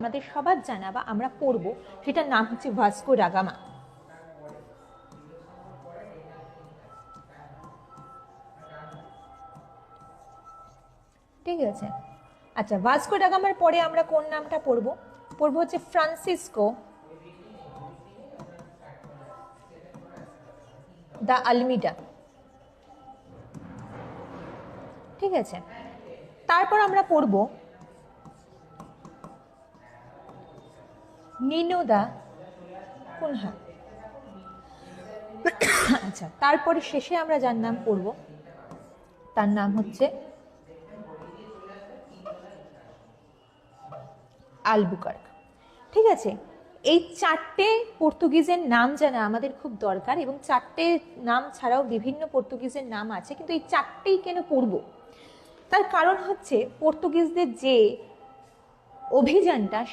আমাদের সবার জানা বা আমরা পড়ব, সেটার নাম হচ্ছে ভাস্কো ডা গামা। ঠিক আছে, আচ্ছা ভাস্কো ডা গামার পরে আমরা কোন নামটা পড়বো? পড়বো হচ্ছে ফ্রান্সিসকো দা আলমিডা। ঠিক আছে, তারপর আমরা পড়বো নিনো দা কুনহা। আচ্ছা, তারপরে শেষে আমরা যার নাম পড়ব তার নাম হচ্ছে আলবুকার্ক। ঠিক আছে, এই চারটে পর্তুগিজের নাম জানা আমাদের খুব দরকার, এবং চারটে নাম ছাড়াও বিভিন্ন পর্তুগিজের নাম আছে, কিন্তু এই চারটেই কেন পড়ব? তার কারণ হচ্ছে পর্তুগিজদের যে অভিযানটা